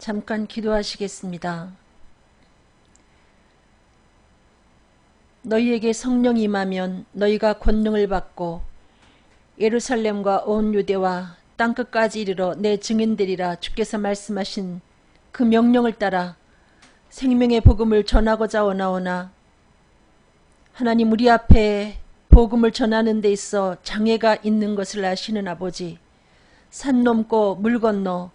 잠깐 기도하시겠습니다. 너희에게 성령이 임하면 너희가 권능을 받고 예루살렘과 온 유대와 땅끝까지 이르러 내 증인되리라. 주께서 말씀하신 그 명령을 따라 생명의 복음을 전하고자 원하오나 하나님, 우리 앞에 복음을 전하는 데 있어 장애가 있는 것을 아시는 아버지, 산 넘고 물 건너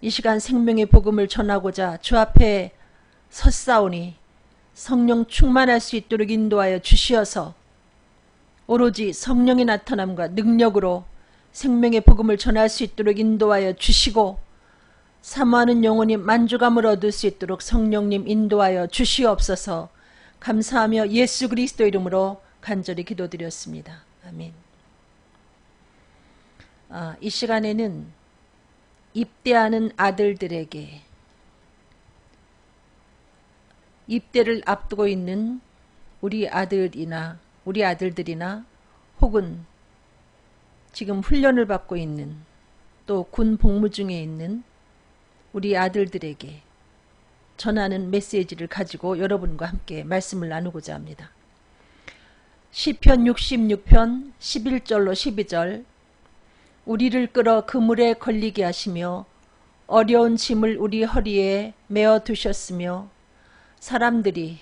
이 시간 생명의 복음을 전하고자 주 앞에 섰사오니 성령 충만할 수 있도록 인도하여 주시어서 오로지 성령의 나타남과 능력으로 생명의 복음을 전할 수 있도록 인도하여 주시고 사모하는 영혼이 만족함을 얻을 수 있도록 성령님 인도하여 주시옵소서. 감사하며 예수 그리스도 이름으로 간절히 기도드렸습니다. 아멘. 이 시간에는 입대하는 아들들에게, 입대를 앞두고 있는 우리 아들들이나 혹은 지금 훈련을 받고 있는, 또 군 복무 중에 있는 우리 아들들에게 전하는 메시지를 가지고 여러분과 함께 말씀을 나누고자 합니다. 시편 66편 11절로 12절, 우리를 끌어 그물에 걸리게 하시며 어려운 짐을 우리 허리에 메어 두셨으며 사람들이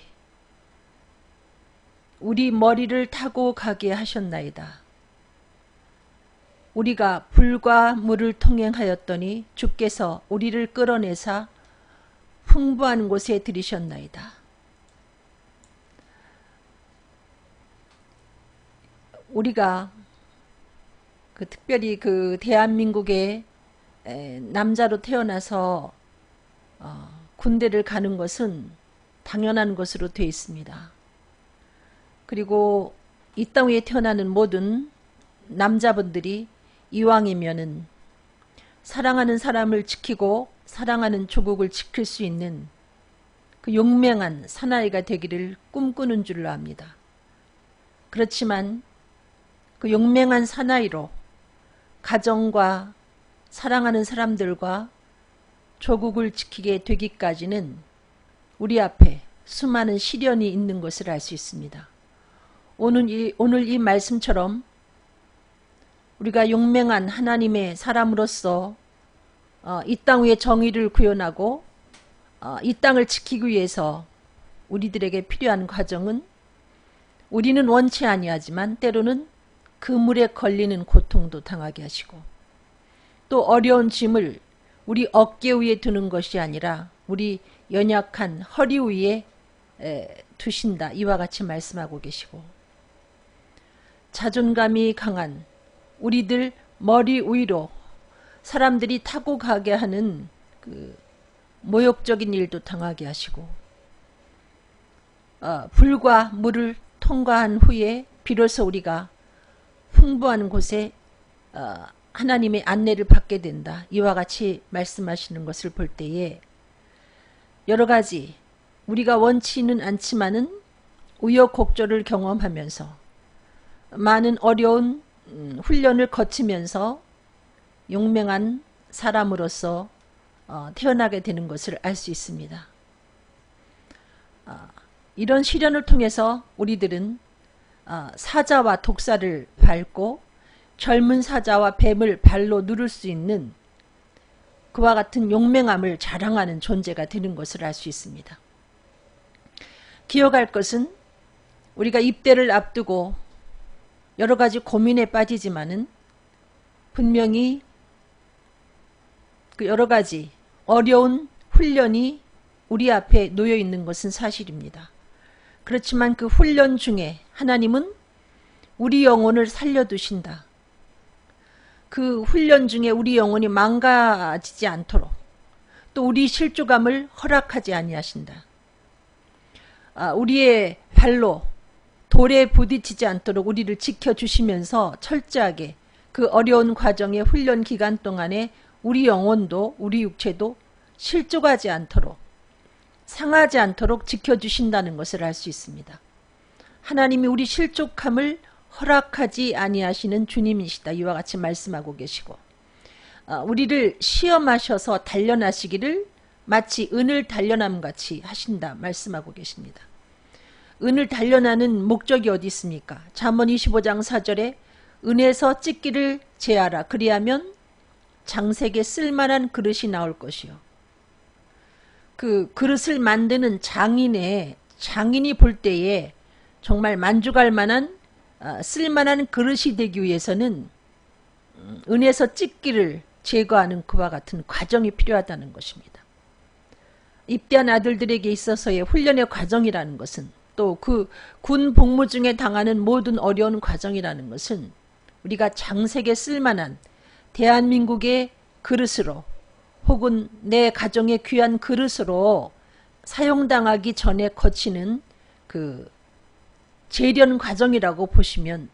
우리 머리를 타고 가게 하셨나이다. 우리가 불과 물을 통행하였더니 주께서 우리를 끌어내사 풍부한 곳에 들이셨나이다. 우리가 특별히 대한민국에 남자로 태어나서 군대를 가는 것은 당연한 것으로 되어 있습니다. 그리고 이 땅 위에 태어나는 모든 남자분들이 이왕이면은 사랑하는 사람을 지키고 사랑하는 조국을 지킬 수 있는 그 용맹한 사나이가 되기를 꿈꾸는 줄로 압니다. 그렇지만 그 용맹한 사나이로 가정과 사랑하는 사람들과 조국을 지키게 되기까지는 우리 앞에 수많은 시련이 있는 것을 알 수 있습니다. 오늘 이 말씀처럼 우리가 용맹한 하나님의 사람으로서 이 땅 위에 정의를 구현하고 이 땅을 지키기 위해서 우리들에게 필요한 과정은, 우리는 원치 아니하지만 때로는 그물에 걸리는 고통도 당하게 하시고, 또 어려운 짐을 우리 어깨 위에 두는 것이 아니라 우리 연약한 허리 위에 두신다. 이와 같이 말씀하고 계시고, 자존감이 강한 우리들 머리 위로 사람들이 타고 가게 하는 그 모욕적인 일도 당하게 하시고, 불과 물을 통과한 후에 비로소 우리가 풍부한 곳에 하나님의 안내를 받게 된다. 이와 같이 말씀하시는 것을 볼 때에 여러 가지 우리가 원치는 않지만은 우여곡절을 경험하면서 많은 어려운 훈련을 거치면서 용맹한 사람으로서 태어나게 되는 것을 알 수 있습니다. 이런 시련을 통해서 우리들은 사자와 독사를 밟고 젊은 사자와 뱀을 발로 누를 수 있는 그와 같은 용맹함을 자랑하는 존재가 되는 것을 알 수 있습니다. 기억할 것은 우리가 입대를 앞두고 여러 가지 고민에 빠지지만은 분명히 그 여러 가지 어려운 훈련이 우리 앞에 놓여 있는 것은 사실입니다. 그렇지만 그 훈련 중에 하나님은 우리 영혼을 살려두신다. 그 훈련 중에 우리 영혼이 망가지지 않도록 또 우리 실족함을 허락하지 아니하신다. 우리의 발로 돌에 부딪히지 않도록 우리를 지켜주시면서 철저하게 그 어려운 과정의 훈련 기간 동안에 우리 영혼도 우리 육체도 실족하지 않도록, 상하지 않도록 지켜주신다는 것을 알 수 있습니다. 하나님이 우리 실족함을 허락하지 아니하시는 주님이시다. 이와 같이 말씀하고 계시고, 우리를 시험하셔서 단련하시기를 마치 은을 단련함 같이 하신다 말씀하고 계십니다. 은을 단련하는 목적이 어디 있습니까? 잠언 25장 4절에 은에서 찢기를 제하라. 그리하면 장색에 쓸만한 그릇이 나올 것이요. 그 그릇을 만드는 장인이 볼 때에 정말 만족할 만한 쓸만한 그릇이 되기 위해서는 은에서 찢기를 제거하는 그와 같은 과정이 필요하다는 것입니다. 입대한 아들들에게 있어서의 훈련의 과정이라는 것은, 또 그 군 복무 중에 당하는 모든 어려운 과정이라는 것은 우리가 장색에 쓸만한 대한민국의 그릇으로, 혹은 내 가정의 귀한 그릇으로 사용당하기 전에 거치는 그 재련 과정이라고 보시면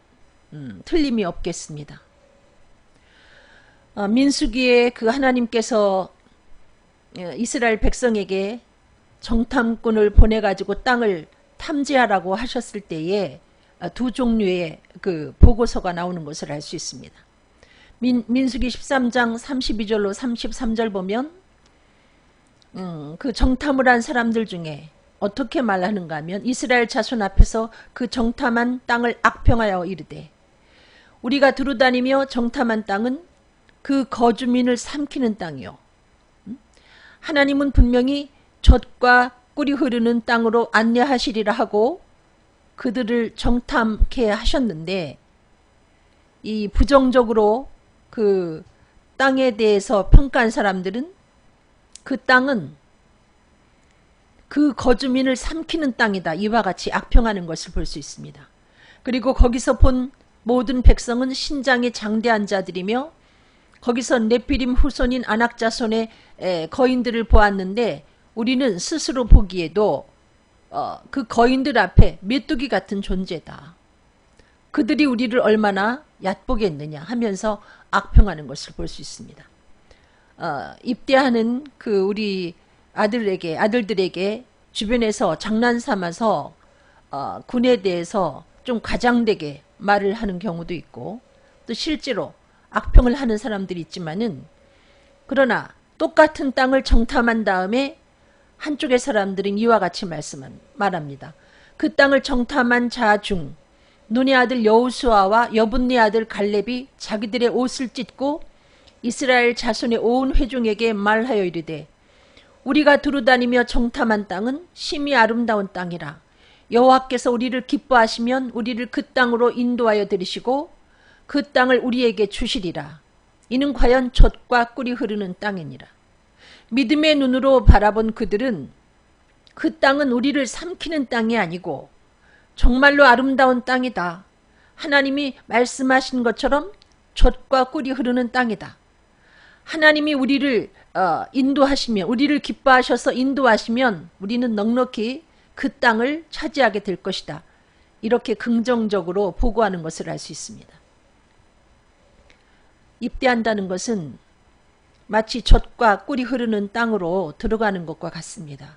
틀림이 없겠습니다. 민수기에 그 하나님께서 이스라엘 백성에게 정탐꾼을 보내가지고 땅을 탐지하라고 하셨을 때에 두 종류의 그 보고서가 나오는 것을 알 수 있습니다. 민수기 13장 32절로 33절 보면 그 정탐을 한 사람들 중에 어떻게 말하는가 하면, 이스라엘 자손 앞에서 그 정탐한 땅을 악평하여 이르되, 우리가 두루다니며 정탐한 땅은 그 거주민을 삼키는 땅이요, 하나님은 분명히 젖과 꿀이 흐르는 땅으로 안내하시리라 하고 그들을 정탐케 하셨는데, 이 부정적으로 그 땅에 대해서 평가한 사람들은 그 땅은 그 거주민을 삼키는 땅이다, 이와 같이 악평하는 것을 볼 수 있습니다. 그리고 거기서 본 모든 백성은 신장이 장대한 자들이며, 거기서 네피림 후손인 아낙 자손의 거인들을 보았는데, 우리는 스스로 보기에도 그 거인들 앞에 메뚜기 같은 존재다. 그들이 우리를 얼마나 얕보게 했느냐 하면서 악평하는 것을 볼 수 있습니다. 입대하는 그 우리 아들들에게 주변에서 장난삼아서 군에 대해서 좀 과장되게 말을 하는 경우도 있고, 또 실제로 악평을 하는 사람들이 있지만은, 그러나 똑같은 땅을 정탐한 다음에 한쪽의 사람들은 이와 같이 말합니다. 그 땅을 정탐한 자 중 눈의 아들 여호수아와 여분네 아들 갈렙이 자기들의 옷을 찢고 이스라엘 자손의 온 회중에게 말하여 이르되, 우리가 두루다니며 정탐한 땅은 심히 아름다운 땅이라. 여호와께서 우리를 기뻐하시면 우리를 그 땅으로 인도하여 들이시고 그 땅을 우리에게 주시리라. 이는 과연 젖과 꿀이 흐르는 땅이니라. 믿음의 눈으로 바라본 그들은 그 땅은 우리를 삼키는 땅이 아니고 정말로 아름다운 땅이다, 하나님이 말씀하신 것처럼 젖과 꿀이 흐르는 땅이다, 하나님이 우리를 인도하시면, 우리를 기뻐하셔서 인도하시면 우리는 넉넉히 그 땅을 차지하게 될 것이다, 이렇게 긍정적으로 보고하는 것을 알 수 있습니다. 입대한다는 것은 마치 젖과 꿀이 흐르는 땅으로 들어가는 것과 같습니다.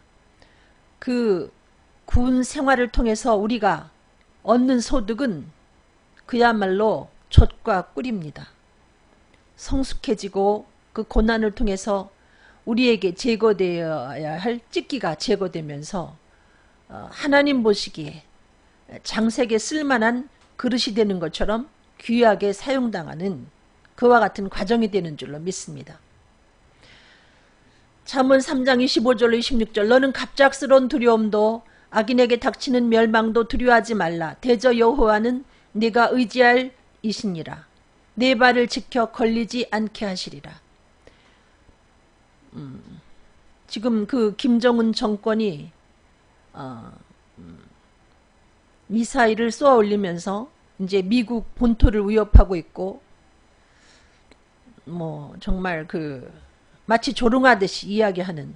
그 군 생활을 통해서 우리가 얻는 소득은 그야말로 젖과 꿀입니다. 성숙해지고 그 고난을 통해서 우리에게 제거되어야 할 찢기가 제거되면서 하나님 보시기에 장색에 쓸만한 그릇이 되는 것처럼 귀하게 사용당하는 그와 같은 과정이 되는 줄로 믿습니다. 잠언 3장 25절로 26절, 너는 갑작스러운 두려움도 악인에게 닥치는 멸망도 두려워하지 말라. 대저 여호와는 네가 의지할 이시니라. 네 발을 지켜 걸리지 않게 하시리라. 지금 그 김정은 정권이 미사일을 쏘아 올리면서 이제 미국 본토를 위협하고 있고, 뭐 정말 마치 조롱하듯이 이야기하는,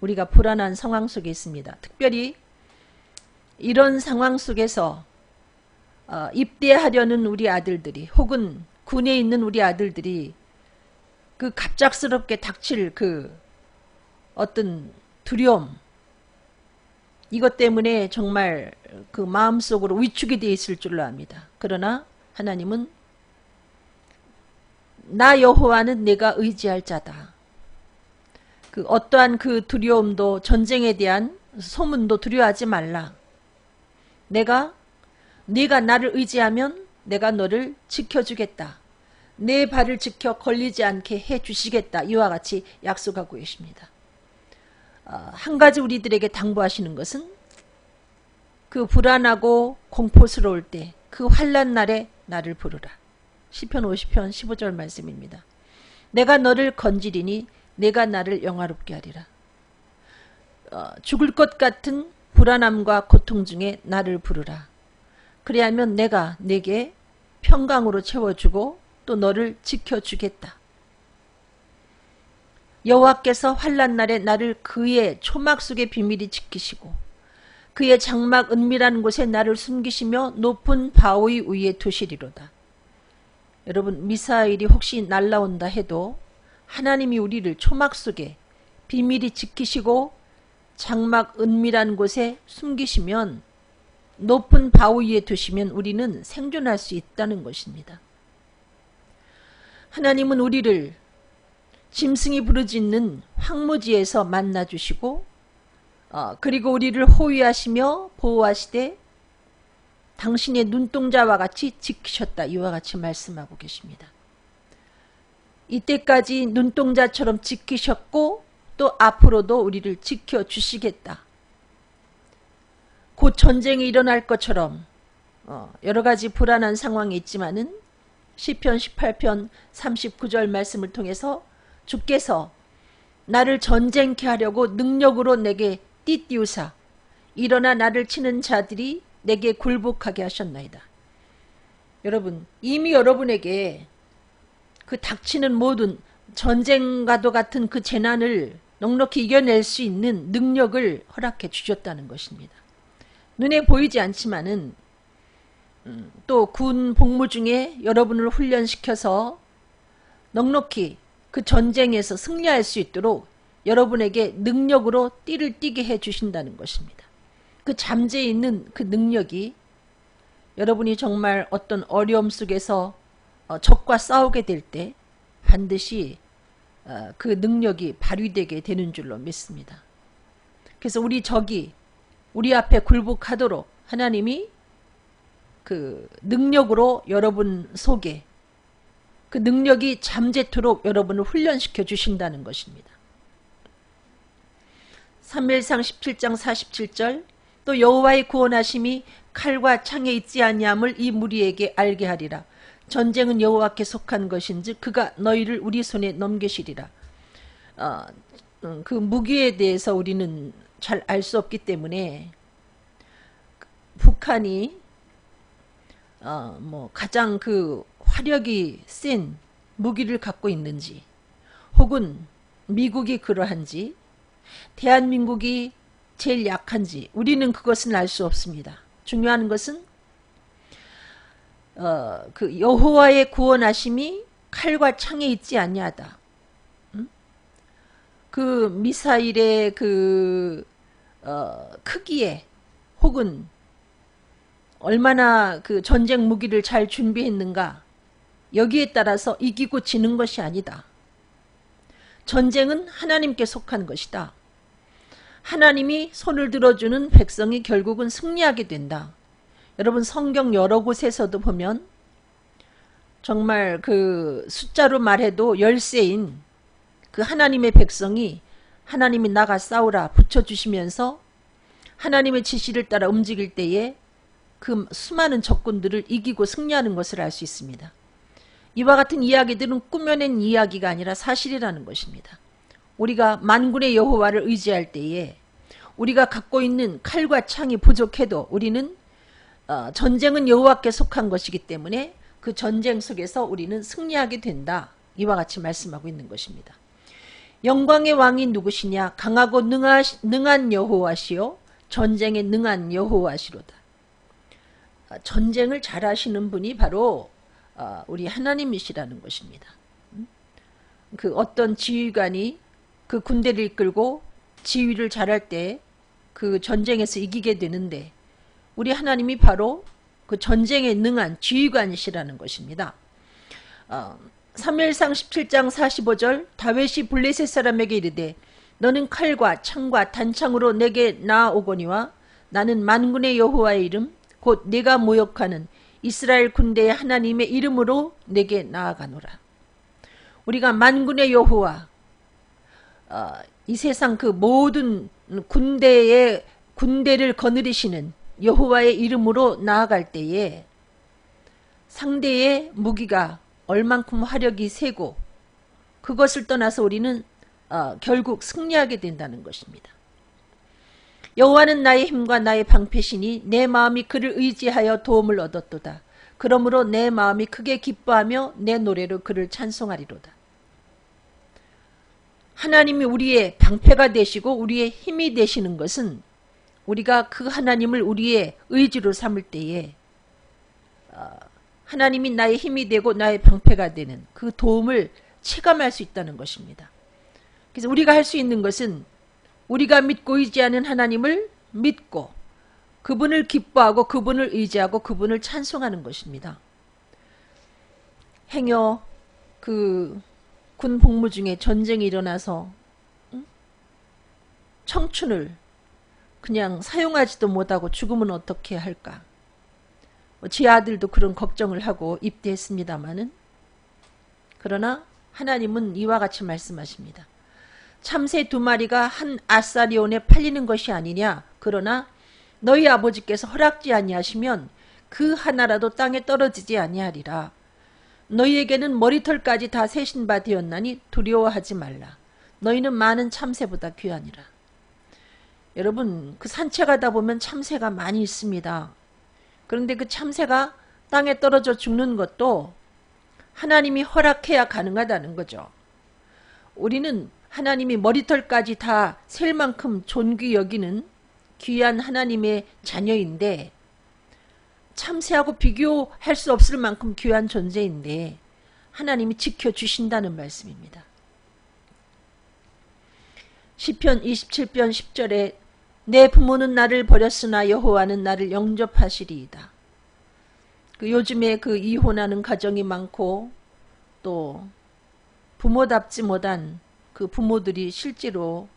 우리가 불안한 상황 속에 있습니다. 특별히 이런 상황 속에서 입대하려는 우리 아들들이, 혹은 군에 있는 우리 아들들이 그 갑작스럽게 닥칠 그 어떤 두려움, 이것 때문에 정말 그 마음속으로 위축이 되어 있을 줄로 압니다. 그러나 하나님은 나 여호와는 내가 의지할 자다. 그 어떠한 그 두려움도, 전쟁에 대한 소문도 두려워하지 말라. 네가 나를 의지하면 내가 너를 지켜주겠다. 내 발을 지켜 걸리지 않게 해주시겠다. 이와 같이 약속하고 계십니다. 한 가지 우리들에게 당부하시는 것은 그 불안하고 공포스러울 때 그 환난 날에 나를 부르라. 시편 50편 15절 말씀입니다. 내가 너를 건지리니 내가 나를 영화롭게 하리라. 죽을 것 같은 불안함과 고통 중에 나를 부르라. 그리하면 내가 내게 평강으로 채워주고 또 너를 지켜주겠다. 여호와께서 환난 날에 나를 그의 초막 속에 비밀히 지키시고 그의 장막 은밀한 곳에 나를 숨기시며 높은 바위 위에 두시리로다. 여러분, 미사일이 혹시 날라온다 해도 하나님이 우리를 초막 속에 비밀히 지키시고 장막 은밀한 곳에 숨기시면, 높은 바위 위에 두시면 우리는 생존할 수 있다는 것입니다. 하나님은 우리를 짐승이 부르짖는 황무지에서 만나주시고 그리고 우리를 호위하시며 보호하시되 당신의 눈동자와 같이 지키셨다. 이와 같이 말씀하고 계십니다. 이때까지 눈동자처럼 지키셨고 또 앞으로도 우리를 지켜주시겠다. 곧 전쟁이 일어날 것처럼 여러가지 불안한 상황이 있지만은 시편 18편 39절 말씀을 통해서 주께서 나를 전쟁케 하려고 능력으로 내게 띠띠우사 일어나 나를 치는 자들이 내게 굴복하게 하셨나이다. 여러분, 이미 여러분에게 그 닥치는 모든 전쟁과도 같은 그 재난을 넉넉히 이겨낼 수 있는 능력을 허락해 주셨다는 것입니다. 눈에 보이지 않지만은 또 군 복무 중에 여러분을 훈련시켜서 넉넉히 그 전쟁에서 승리할 수 있도록 여러분에게 능력으로 띠를 띠게 해주신다는 것입니다. 그 잠재해 있는 그 능력이 여러분이 정말 어떤 어려움 속에서 적과 싸우게 될 때 반드시 그 능력이 발휘되게 되는 줄로 믿습니다. 그래서 우리 적이 우리 앞에 굴복하도록 하나님이 그 능력으로 여러분 속에 그 능력이 잠재토록 여러분을 훈련시켜 주신다는 것입니다. 사무엘상 17장 47절 또 여호와의 구원하심이 칼과 창에 있지 아니함을 이 무리에게 알게 하리라. 전쟁은 여호와께 속한 것인즉 그가 너희를 우리 손에 넘기시리라. 그 무기에 대해서 우리는 잘 알 수 없기 때문에 북한이 가장 그 화력이 센 무기를 갖고 있는지 혹은 미국이 그러한지 대한민국이 제일 약한지 우리는 그것은 알 수 없습니다. 중요한 것은 그 여호와의 구원하심이 칼과 창에 있지 아니하다. 그 미사일의 그 크기에 혹은 얼마나 그 전쟁 무기를 잘 준비했는가 여기에 따라서 이기고 지는 것이 아니다. 전쟁은 하나님께 속한 것이다. 하나님이 손을 들어주는 백성이 결국은 승리하게 된다. 여러분 성경 여러 곳에서도 보면 정말 그 숫자로 말해도 열세인 그 하나님의 백성이 하나님이 나가 싸우라 붙여주시면서 하나님의 지시를 따라 움직일 때에 그 수많은 적군들을 이기고 승리하는 것을 알 수 있습니다. 이와 같은 이야기들은 꾸며낸 이야기가 아니라 사실이라는 것입니다. 우리가 만군의 여호와를 의지할 때에 우리가 갖고 있는 칼과 창이 부족해도 우리는 전쟁은 여호와께 속한 것이기 때문에 그 전쟁 속에서 우리는 승리하게 된다. 이와 같이 말씀하고 있는 것입니다. 영광의 왕이 누구시냐? 강하고 능한 여호와시요 전쟁에 능한 여호와시로다. 전쟁을 잘하시는 분이 바로 우리 하나님이시라는 것입니다. 그 어떤 지휘관이 그 군대를 이끌고 지휘를 잘할 때 그 전쟁에서 이기게 되는데 우리 하나님이 바로 그 전쟁에 능한 지휘관이시라는 것입니다. 사무엘상 17장 45절 다윗이 블레셋 사람에게 이르되 너는 칼과 창과 단창으로 내게 나아오거니와 나는 만군의 여호와의 이름 곧 네가 모욕하는 이스라엘 군대의 하나님의 이름으로 내게 나아가노라. 우리가 만군의 여호와, 이 세상 그 모든 군대를 거느리시는 여호와의 이름으로 나아갈 때에 상대의 무기가 얼만큼 화력이 세고 그것을 떠나서 우리는 결국 승리하게 된다는 것입니다. 여호와는 나의 힘과 나의 방패시니 내 마음이 그를 의지하여 도움을 얻었도다. 그러므로 내 마음이 크게 기뻐하며 내 노래로 그를 찬송하리로다. 하나님이 우리의 방패가 되시고 우리의 힘이 되시는 것은 우리가 그 하나님을 우리의 의지로 삼을 때에 하나님이 나의 힘이 되고 나의 방패가 되는 그 도움을 체감할 수 있다는 것입니다. 그래서 우리가 할 수 있는 것은 우리가 믿고 의지하는 하나님을 믿고 그분을 기뻐하고 그분을 의지하고 그분을 찬송하는 것입니다. 행여 그 군 복무 중에 전쟁이 일어나서 청춘을 그냥 사용하지도 못하고 죽으면 어떻게 할까? 제 아들도 그런 걱정을 하고 입대했습니다마는, 그러나 하나님은 이와 같이 말씀하십니다. 참새 2마리가 한 아사리온에 팔리는 것이 아니냐. 그러나 너희 아버지께서 허락지 아니하시면 그 하나라도 땅에 떨어지지 아니하리라. 너희에게는 머리털까지 다 세신 바 되었나니 두려워하지 말라. 너희는 많은 참새보다 귀하니라. 여러분, 그 산책하다 보면 참새가 많이 있습니다. 그런데 그 참새가 땅에 떨어져 죽는 것도 하나님이 허락해야 가능하다는 거죠. 우리는 하나님이 머리털까지 다 셀 만큼 존귀 여기는 귀한 하나님의 자녀인데, 참새하고 비교할 수 없을 만큼 귀한 존재인데 하나님이 지켜주신다는 말씀입니다. 시편 27편 10절에 내 부모는 나를 버렸으나 여호와는 나를 영접하시리이다. 요즘에 그 이혼하는 가정이 많고 또 부모답지 못한 그 부모들이 실제로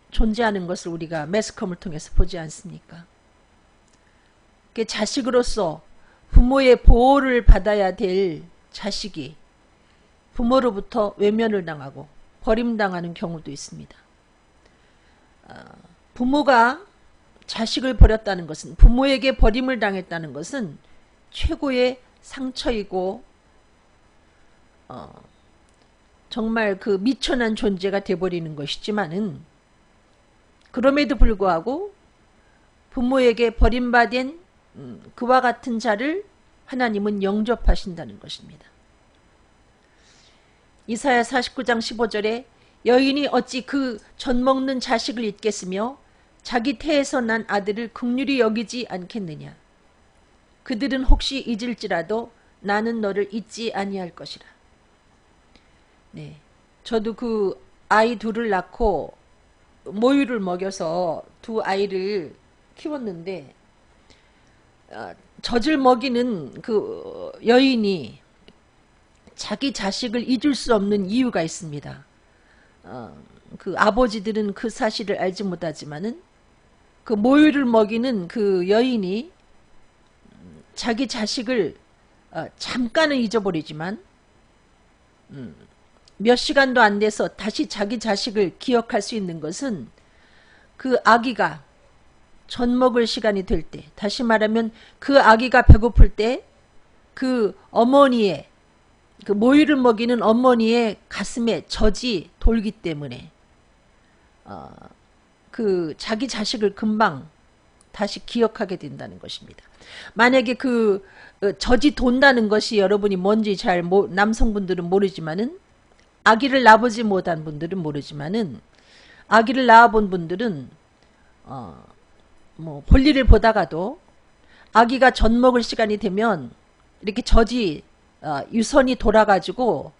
존재하는 것을 우리가 매스컴을 통해서 보지 않습니까? 자식으로서 부모의 보호를 받아야 될 자식이 부모로부터 외면을 당하고 버림당하는 경우도 있습니다. 부모가 자식을 버렸다는 것은, 부모에게 버림을 당했다는 것은 최고의 상처이고 정말 그 미천한 존재가 되어버리는 것이지만은, 그럼에도 불구하고 부모에게 버림받은 그와 같은 자를 하나님은 영접하신다는 것입니다. 이사야 49장 15절에 여인이 어찌 그 젖먹는 자식을 잊겠으며 자기 태에서 난 아들을 긍휼히 여기지 않겠느냐. 그들은 혹시 잊을지라도 나는 너를 잊지 아니할 것이라. 네, 저도 그 아이 둘을 낳고 모유를 먹여서 2아이를 키웠는데, 젖을 먹이는 그 여인이 자기 자식을 잊을 수 없는 이유가 있습니다. 그 아버지들은 그 사실을 알지 못하지만은 그 모유를 먹이는 그 여인이 자기 자식을 잠깐은 잊어버리지만 몇 시간도 안 돼서 다시 자기 자식을 기억할 수 있는 것은 그 아기가 젖 먹을 시간이 될 때, 다시 말하면 그 아기가 배고플 때 그 어머니의, 그 모유를 먹이는 어머니의 가슴에 젖이 돌기 때문에 그 자기 자식을 금방 다시 기억하게 된다는 것입니다. 만약에 그 젖이 돈다는 것이 여러분이 뭔지 잘 남성분들은 모르지만은, 아기를 낳아보지 못한 분들은 모르지만은, 아기를 낳아본 분들은 뭐 볼일을 보다가도 아기가 젖 먹을 시간이 되면 이렇게 젖이 유선이 돌아가지고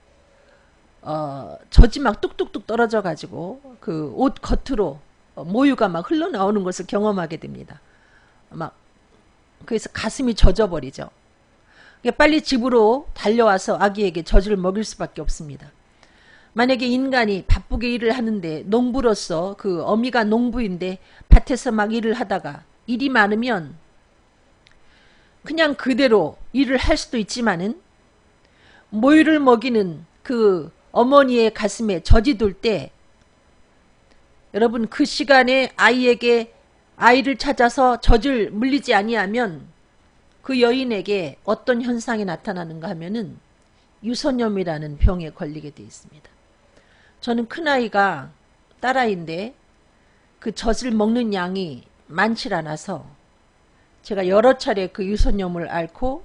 젖이 막 뚝뚝뚝 떨어져 가지고 그 옷 겉으로 모유가 막 흘러나오는 것을 경험하게 됩니다. 막 그래서 가슴이 젖어버리죠. 빨리 집으로 달려와서 아기에게 젖을 먹일 수밖에 없습니다. 만약에 인간이 바쁘게 일을 하는데 농부로서 그 어미가 농부인데 밭에서 막 일을 하다가 일이 많으면 그냥 그대로 일을 할 수도 있지만은 모유를 먹이는 그 어머니의 가슴에 젖이 돌 때 여러분 그 시간에 아이에게 아이를 찾아서 젖을 물리지 아니하면 그 여인에게 어떤 현상이 나타나는가 하면은 유선염이라는 병에 걸리게 되어 있습니다. 저는 큰아이가 딸아이인데 그 젖을 먹는 양이 많지 않아서 제가 여러 차례 그 유선염을 앓고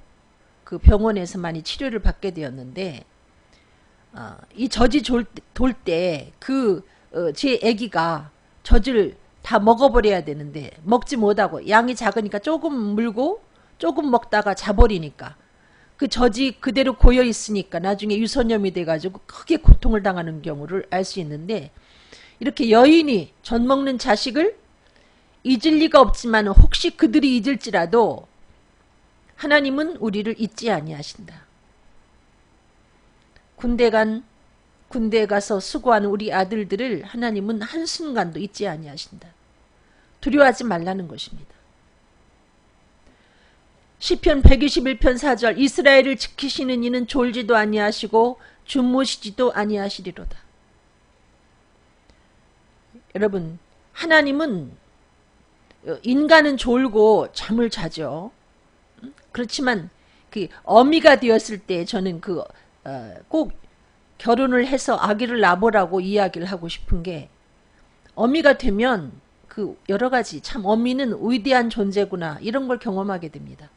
그 병원에서 많이 치료를 받게 되었는데 이 젖이 돌 때 그 제 아기가 젖을 다 먹어버려야 되는데 먹지 못하고 양이 작으니까 조금 물고 조금 먹다가 자버리니까 그 젖이 그대로 고여 있으니까 나중에 유선염이 돼가지고 크게 고통을 당하는 경우를 알 수 있는데 이렇게 여인이 젖 먹는 자식을 잊을 리가 없지만 혹시 그들이 잊을지라도 하나님은 우리를 잊지 아니하신다. 군대에 가서 수고하는 우리 아들들을 하나님은 한순간도 잊지 아니하신다. 두려워하지 말라는 것입니다. 시편 121편 4절 이스라엘을 지키시는 이는 졸지도 아니하시고 주무시지도 아니하시리로다. 여러분 하나님은 인간은 졸고 잠을 자죠. 그렇지만 그 어미가 되었을 때 저는 꼭 결혼을 해서 아기를 낳으라고 이야기를 하고 싶은 게 어미가 되면 그 여러 가지 참 어미는 위대한 존재구나 이런 걸 경험하게 됩니다.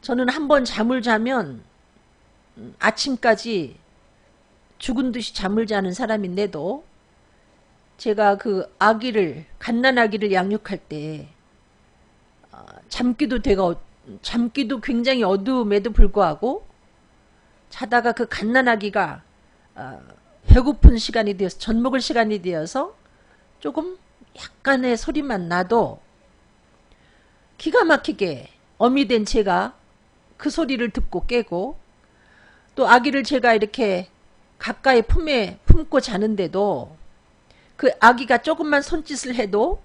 저는 한번 잠을 자면 아침까지 죽은 듯이 잠을 자는 사람인데도 제가 그 갓난아기를 양육할 때 잠기도 굉장히 어두움에도 불구하고 자다가 그 갓난아기가 배고픈 시간이 되어서 젖 먹을 시간이 되어서 조금 약간의 소리만 나도 기가 막히게 어미 된 제가 그 소리를 듣고 깨고 또 아기를 제가 이렇게 가까이 품에 품고 자는데도 그 아기가 조금만 손짓을 해도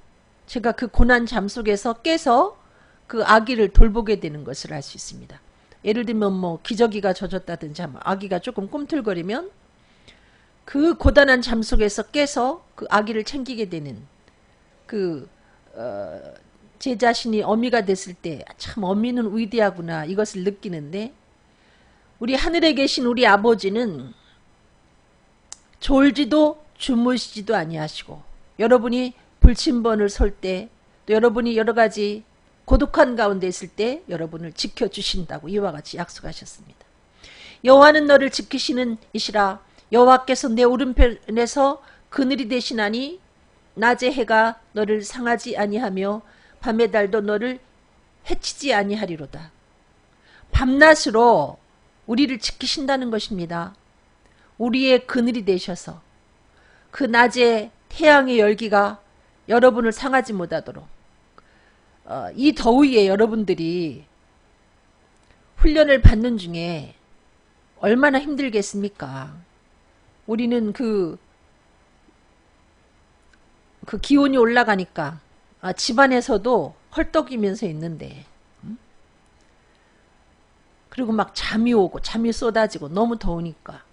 제가 그 고난 잠 속에서 깨서 그 아기를 돌보게 되는 것을 알 수 있습니다. 예를 들면 뭐 기저귀가 젖었다든지 아기가 조금 꿈틀거리면 그 고단한 잠 속에서 깨서 그 아기를 챙기게 되는 제 자신이 어미가 됐을 때 참 어미는 위대하구나 이것을 느끼는데 우리 하늘에 계신 우리 아버지는 졸지도 주무시지도 아니하시고 여러분이 불침번을 설 때 또 여러분이 여러 가지 고독한 가운데 있을 때 여러분을 지켜주신다고 이와 같이 약속하셨습니다. 여호와는 너를 지키시는 이시라 여호와께서 내 오른편에서 그늘이 되시나니 낮의 해가 너를 상하지 아니하며 밤의 달도 너를 해치지 아니하리로다. 밤낮으로 우리를 지키신다는 것입니다. 우리의 그늘이 되셔서 그 낮에 태양의 열기가 여러분을 상하지 못하도록 이 더위에 여러분들이 훈련을 받는 중에 얼마나 힘들겠습니까? 우리는 그 기온이 올라가니까 집안에서도 헐떡이면서 있는데 그리고 막 잠이 오고 잠이 쏟아지고 너무 더우니까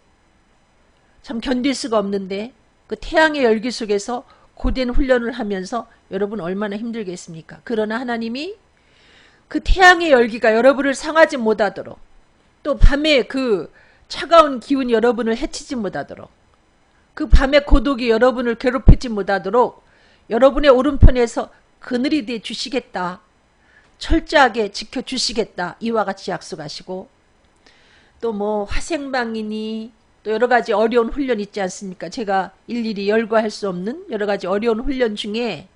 참 견딜 수가 없는데 그 태양의 열기 속에서 고된 훈련을 하면서 여러분 얼마나 힘들겠습니까? 그러나 하나님이 그 태양의 열기가 여러분을 상하지 못하도록 또 밤에 그 차가운 기운이 여러분을 해치지 못하도록 그 밤의 고독이 여러분을 괴롭히지 못하도록 여러분의 오른편에서 그늘이 돼 주시겠다. 철저하게 지켜주시겠다. 이와 같이 약속하시고 또 뭐 화생방이니 또 여러 가지 어려운 훈련 있지 않습니까? 제가 일일이 열거할 수 없는 여러 가지 어려운 훈련 중에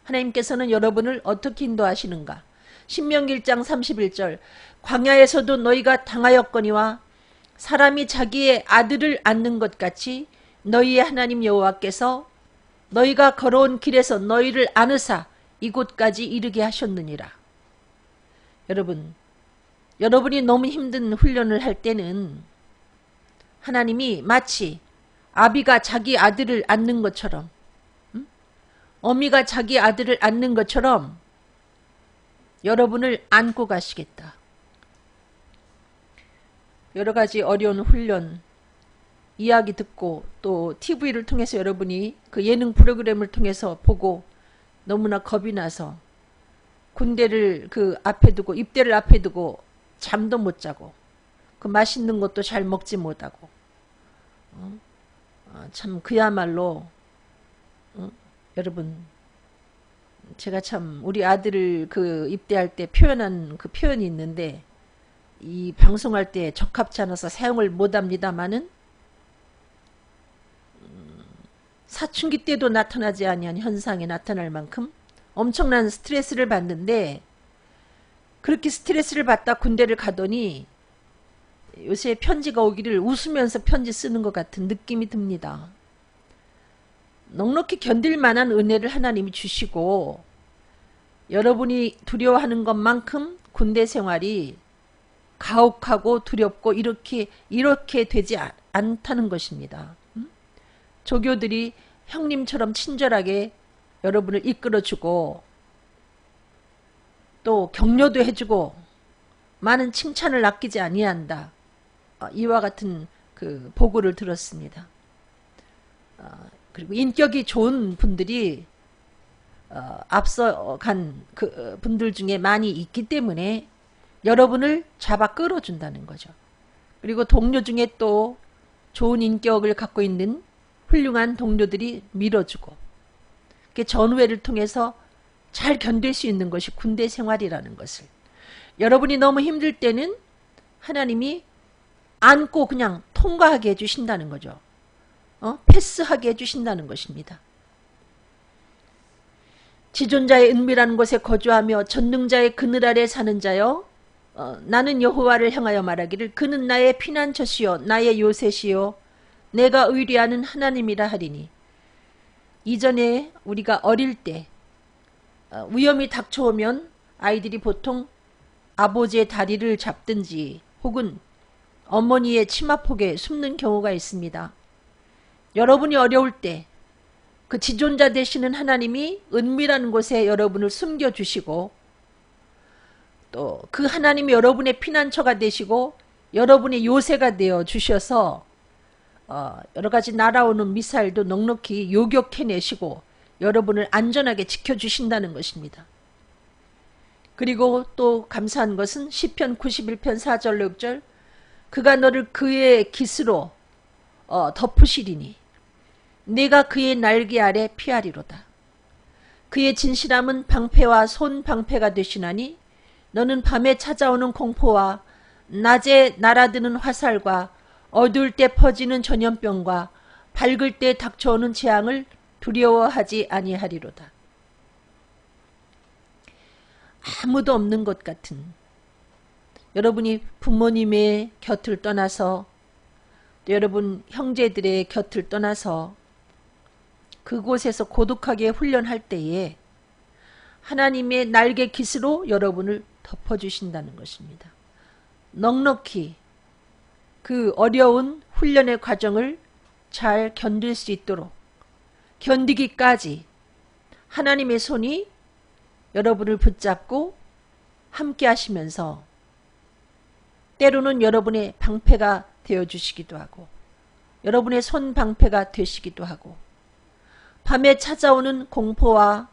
하나님께서는 여러분을 어떻게 인도하시는가? 신명기 1장 31절 광야에서도 너희가 당하였거니와 사람이 자기의 아들을 안는 것 같이 너희의 하나님 여호와께서 너희가 걸어온 길에서 너희를 안으사 이곳까지 이르게 하셨느니라. 여러분이 너무 힘든 훈련을 할 때는 하나님이 마치 아비가 자기 아들을 안는 것처럼, 어미가 자기 아들을 안는 것처럼 여러분을 안고 가시겠다. 여러 가지 어려운 훈련, 이야기 듣고 또 TV를 통해서 여러분이 그 예능 프로그램을 통해서 보고 너무나 겁이 나서 군대를 그 앞에 두고, 입대를 앞에 두고 잠도 못 자고 그 맛있는 것도 잘 먹지 못하고, 참 그야말로, 여러분, 제가 참 우리 아들을 그 입대할 때 표현한 그 표현이 있는데, 이 방송할 때 적합치 않아서 사용을 못합니다마는, 사춘기 때도 나타나지 아니한 현상이 나타날 만큼 엄청난 스트레스를 받는데, 그렇게 스트레스를 받다 군대를 가더니 요새 편지가 오기를 웃으면서 편지 쓰는 것 같은 느낌이 듭니다. 넉넉히 견딜 만한 은혜를 하나님이 주시고, 여러분이 두려워하는 것만큼 군대 생활이 가혹하고 두렵고 이렇게 되지 않다는 것입니다. 조교들이 형님처럼 친절하게 여러분을 이끌어주고 또 격려도 해주고 많은 칭찬을 아끼지 아니한다. 이와 같은 그 보고를 들었습니다. 그리고 인격이 좋은 분들이 앞서간 그 분들 중에 많이 있기 때문에 여러분을 잡아 끌어준다는 거죠. 그리고 동료 중에 또 좋은 인격을 갖고 있는 훌륭한 동료들이 밀어주고, 전우회를 통해서 잘 견딜 수 있는 것이 군대 생활이라는 것을, 여러분이 너무 힘들 때는 하나님이 안고 그냥 통과하게 해주신다는 거죠. 패스하게 해주신다는 것입니다. 지존자의 은밀한 곳에 거주하며 전능자의 그늘 아래 사는 자여, 나는 여호와를 향하여 말하기를 그는 나의 피난처시요 나의 요새시요 내가 의뢰하는 하나님이라 하리니. 이전에 우리가 어릴 때 위험이 닥쳐오면 아이들이 보통 아버지의 다리를 잡든지 혹은 어머니의 치마폭에 숨는 경우가 있습니다. 여러분이 어려울 때 그 지존자 되시는 하나님이 은밀한 곳에 여러분을 숨겨주시고, 또 그 하나님이 여러분의 피난처가 되시고 여러분의 요새가 되어 주셔서 여러 가지 날아오는 미사일도 넉넉히 요격해내시고 여러분을 안전하게 지켜주신다는 것입니다. 그리고 또 감사한 것은 시편 91편 4절 6절, 그가 너를 그의 깃으로 덮으시리니 내가 그의 날개 아래 피하리로다. 그의 진실함은 방패와 손 방패가 되시나니 너는 밤에 찾아오는 공포와 낮에 날아드는 화살과 어두울 때 퍼지는 전염병과 밝을 때 닥쳐오는 재앙을 두려워하지 아니하리로다. 아무도 없는 것 같은, 여러분이 부모님의 곁을 떠나서 또 여러분 형제들의 곁을 떠나서 그곳에서 고독하게 훈련할 때에 하나님의 날개 깃으로 여러분을 덮어주신다는 것입니다. 넉넉히 그 어려운 훈련의 과정을 잘 견딜 수 있도록, 견디기까지 하나님의 손이 여러분을 붙잡고 함께 하시면서 때로는 여러분의 방패가 되어주시기도 하고 여러분의 손 방패가 되시기도 하고, 밤에 찾아오는 공포와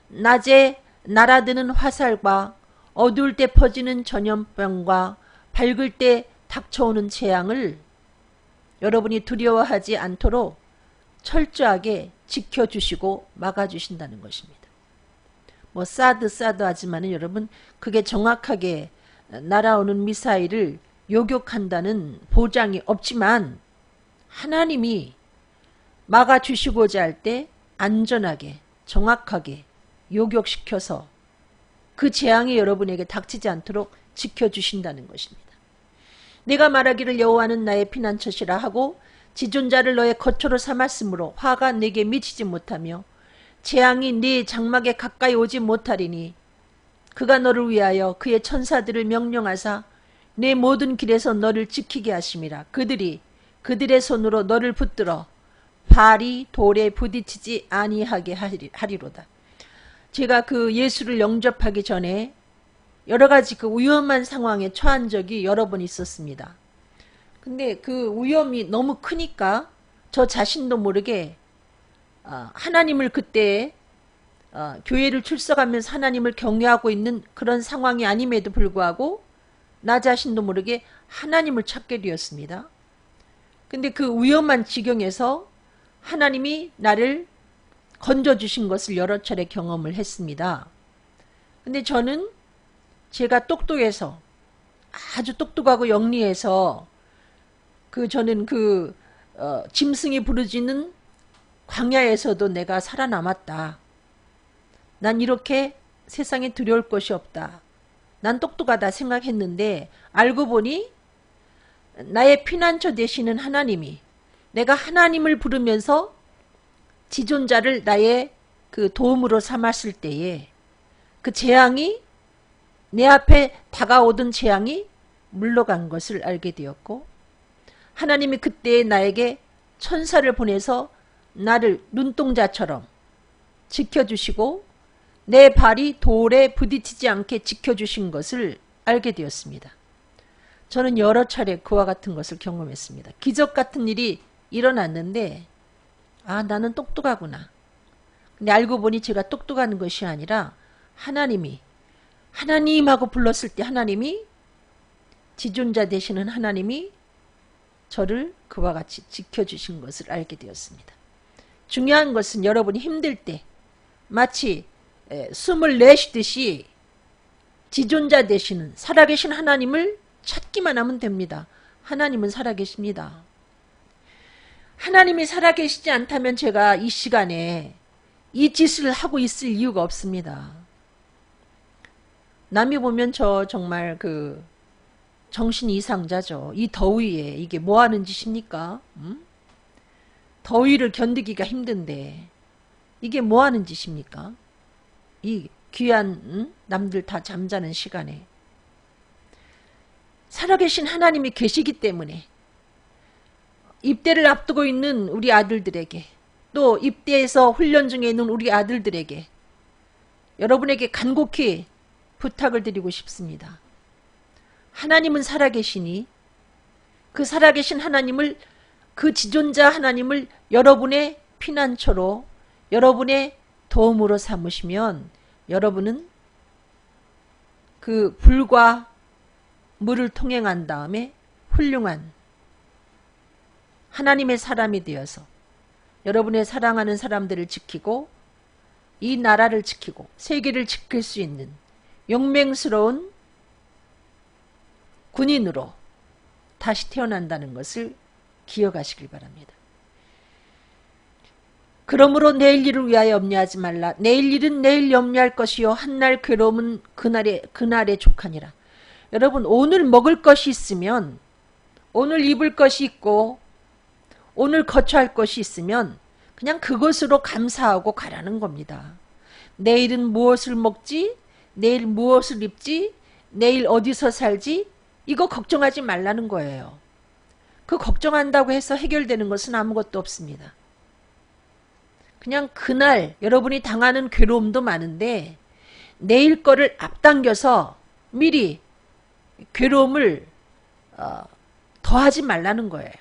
낮에 날아드는 화살과 어두울 때 퍼지는 전염병과 밝을 때 닥쳐오는 재앙을 여러분이 두려워하지 않도록 철저하게 지켜주시고 막아주신다는 것입니다. 뭐 사드 하지만은 여러분, 그게 정확하게 날아오는 미사일을 요격한다는 보장이 없지만 하나님이 막아주시고자 할 때 안전하게 정확하게 요격시켜서 그 재앙이 여러분에게 닥치지 않도록 지켜주신다는 것입니다. 내가 말하기를 여호와는 나의 피난처시라 하고 지존자를 너의 거처로 삼았으므로 화가 내게 미치지 못하며 재앙이 네 장막에 가까이 오지 못하리니, 그가 너를 위하여 그의 천사들을 명령하사 내 모든 길에서 너를 지키게 하심이라. 그들이 그들의 손으로 너를 붙들어 발이 돌에 부딪히지 아니하게 하리로다. 제가 그 예수를 영접하기 전에 여러 가지 그 위험한 상황에 처한 적이 여러 번 있었습니다. 근데 그 위험이 너무 크니까 저 자신도 모르게 하나님을 그때 교회를 출석하면서 하나님을 경외하고 있는 그런 상황이 아님에도 불구하고 나 자신도 모르게 하나님을 찾게 되었습니다. 근데 그 위험한 지경에서 하나님이 나를 건져주신 것을 여러 차례 경험을 했습니다. 근데 저는 제가 똑똑해서 아주 똑똑하고 영리해서 저는 짐승이 부르짖는 광야에서도 내가 살아남았다. 난 이렇게 세상에 두려울 것이 없다. 난 똑똑하다 생각했는데 알고 보니 나의 피난처 되시는 하나님이 내가 하나님을 부르면서 지존자를 나의 그 도움으로 삼았을 때에 그 재앙이 내 앞에 다가오던 재앙이 물러간 것을 알게 되었고 하나님이 그때 나에게 천사를 보내서 나를 눈동자처럼 지켜주시고 내 발이 돌에 부딪히지 않게 지켜주신 것을 알게 되었습니다. 저는 여러 차례 그와 같은 것을 경험했습니다. 기적 같은 일이 일어났는데 나는 똑똑하구나. 근데 알고 보니 제가 똑똑한 것이 아니라 하나님하고 불렀을 때 하나님이 지존자 되시는 하나님이 저를 그와 같이 지켜주신 것을 알게 되었습니다. 중요한 것은 여러분이 힘들 때 마치 숨을 내쉬듯이 지존자 되시는 살아계신 하나님을 찾기만 하면 됩니다. 하나님은 살아계십니다. 하나님이 살아계시지 않다면 제가 이 시간에 이 짓을 하고 있을 이유가 없습니다. 남이 보면 저 정말 정신 이상자죠. 이 더위에 이게 뭐 하는 짓입니까? 더위를 견디기가 힘든데 이게 뭐 하는 짓입니까? 이 귀한 남들 다 잠자는 시간에 살아계신 하나님이 계시기 때문에 입대를 앞두고 있는 우리 아들들에게 또 입대해서 훈련 중에 있는 우리 아들들에게 여러분에게 간곡히 부탁을 드리고 싶습니다. 하나님은 살아계시니 그 살아계신 하나님을 그 지존자 하나님을 여러분의 피난처로 여러분의 도움으로 삼으시면 여러분은 그 불과 물을 통행한 다음에 훌륭한 하나님의 사람이 되어서 여러분의 사랑하는 사람들을 지키고 이 나라를 지키고 세계를 지킬 수 있는 용맹스러운 군인으로 다시 태어난다는 것을 기억하시길 바랍니다. 그러므로 내일 일을 위하여 염려하지 말라. 내일 일은 내일 염려할 것이요 한날 괴로움은 그날에 족하니라. 여러분 오늘 먹을 것이 있으면 오늘 입을 것이 있고 오늘 거처할 것이 있으면 그냥 그것으로 감사하고 가라는 겁니다. 내일은 무엇을 먹지? 내일 무엇을 입지? 내일 어디서 살지? 이거 걱정하지 말라는 거예요. 그 걱정한다고 해서 해결되는 것은 아무것도 없습니다. 그냥 그날 여러분이 당하는 괴로움도 많은데 내일 거를 앞당겨서 미리 괴로움을 더하지 말라는 거예요.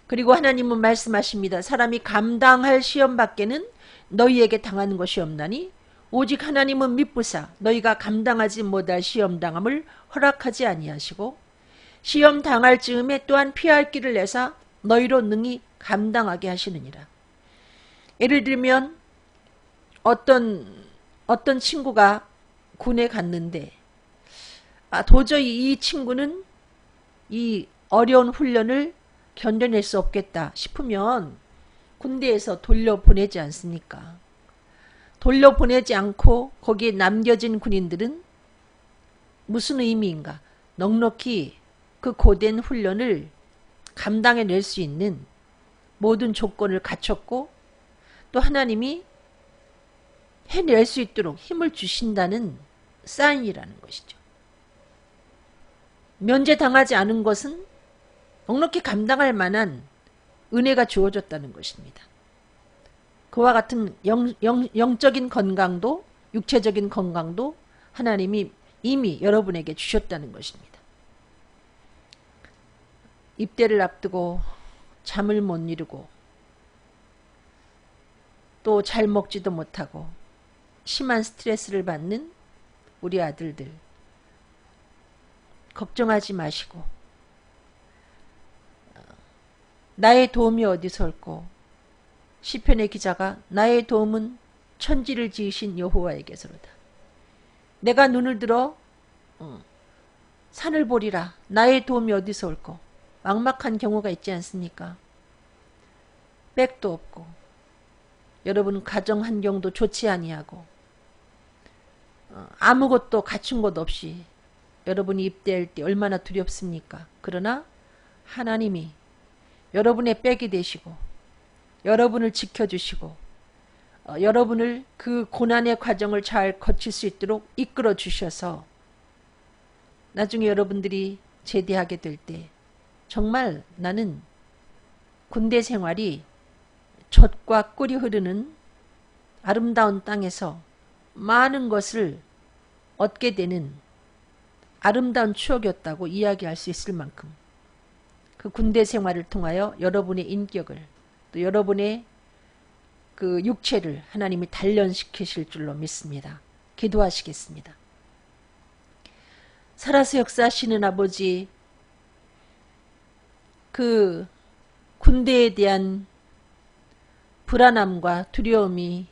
그리고 하나님은 말씀하십니다. 사람이 감당할 시험 밖에는 너희에게 당하는 것이 없나니 오직 하나님은 미쁘사 너희가 감당하지 못할 시험 당함을 허락하지 아니하시고 시험 당할 즈음에 또한 피할 길을 내사 너희로 능히 감당하게 하시느니라. 예를 들면 어떤 친구가 군에 갔는데 도저히 이 친구는 이 어려운 훈련을 견뎌낼 수 없겠다 싶으면 군대에서 돌려보내지 않습니까? 돌려보내지 않고 거기에 남겨진 군인들은 무슨 의미인가? 넉넉히 그 고된 훈련을 감당해낼 수 있는 모든 조건을 갖췄고 또 하나님이 해낼 수 있도록 힘을 주신다는 사인이라는 것이죠. 면제당하지 않은 것은 넉넉히 감당할 만한 은혜가 주어졌다는 것입니다. 그와 같은 영적인 건강도 육체적인 건강도 하나님이 이미 여러분에게 주셨다는 것입니다. 입대를 앞두고 잠을 못 이루고 또 잘 먹지도 못하고 심한 스트레스를 받는 우리 아들들, 걱정하지 마시고 나의 도움이 어디서 올꼬? 시편의 기자가 나의 도움은 천지를 지으신 여호와에게서로다. 내가 눈을 들어 산을 보리라. 나의 도움이 어디서 올꼬? 막막한 경우가 있지 않습니까? 백도 없고 여러분 가정 환경도 좋지 아니하고 아무것도 갖춘 것 없이 여러분이 입대할 때 얼마나 두렵습니까? 그러나 하나님이 여러분의 백이 되시고 여러분을 지켜주시고 여러분을 그 고난의 과정을 잘 거칠 수 있도록 이끌어 주셔서 나중에 여러분들이 제대하게 될 때 정말 나는 군대 생활이 젖과 꿀이 흐르는 아름다운 땅에서 많은 것을 얻게 되는 아름다운 추억이었다고 이야기할 수 있을 만큼 그 군대 생활을 통하여 여러분의 인격을 또 여러분의 그 육체를 하나님이 단련시키실 줄로 믿습니다. 기도하시겠습니다. 살아서 역사하시는 아버지, 그 군대에 대한 불안함과 두려움이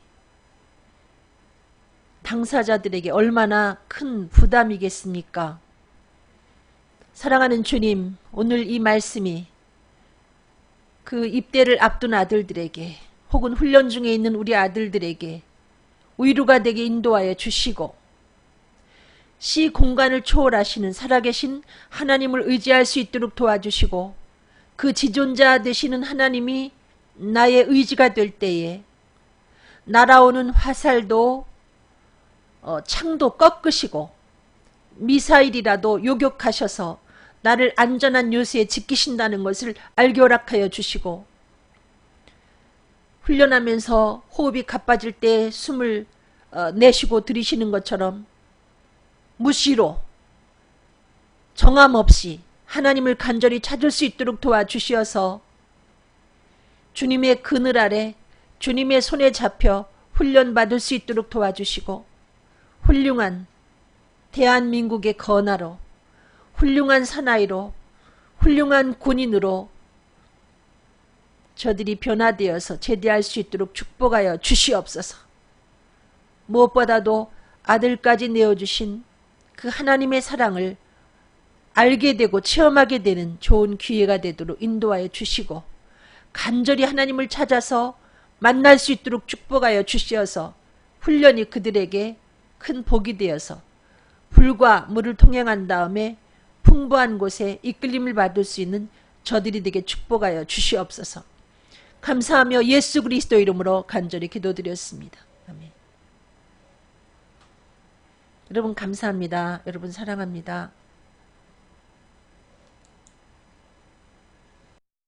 당사자들에게 얼마나 큰 부담이겠습니까? 사랑하는 주님, 오늘 이 말씀이 그 입대를 앞둔 아들들에게 혹은 훈련 중에 있는 우리 아들들에게 위로가 되게 인도하여 주시고 시 공간을 초월하시는 살아계신 하나님을 의지할 수 있도록 도와주시고 그 지존자 되시는 하나님이 나의 의지가 될 때에 날아오는 화살도 창도 꺾으시고 미사일이라도 요격하셔서 나를 안전한 요새에 지키신다는 것을 알게 허락하여 주시고 훈련하면서 호흡이 가빠질 때 숨을 내쉬고 들이쉬는 것처럼 무시로 정함 없이 하나님을 간절히 찾을 수 있도록 도와주시어서 주님의 그늘 아래 주님의 손에 잡혀 훈련받을 수 있도록 도와주시고 훌륭한 대한민국의 건화로 훌륭한 사나이로 훌륭한 군인으로 저들이 변화되어서 제대할 수 있도록 축복하여 주시옵소서. 무엇보다도 아들까지 내어주신 그 하나님의 사랑을 알게 되고 체험하게 되는 좋은 기회가 되도록 인도하여 주시고 간절히 하나님을 찾아서 만날 수 있도록 축복하여 주시어서 훈련이 그들에게 큰 복이 되어서 불과 물을 통행한 다음에 풍부한 곳에 이끌림을 받을 수 있는 저들이 되게 축복하여 주시옵소서. 감사하며 예수 그리스도 이름으로 간절히 기도드렸습니다. 아멘. 여러분 감사합니다. 여러분 사랑합니다.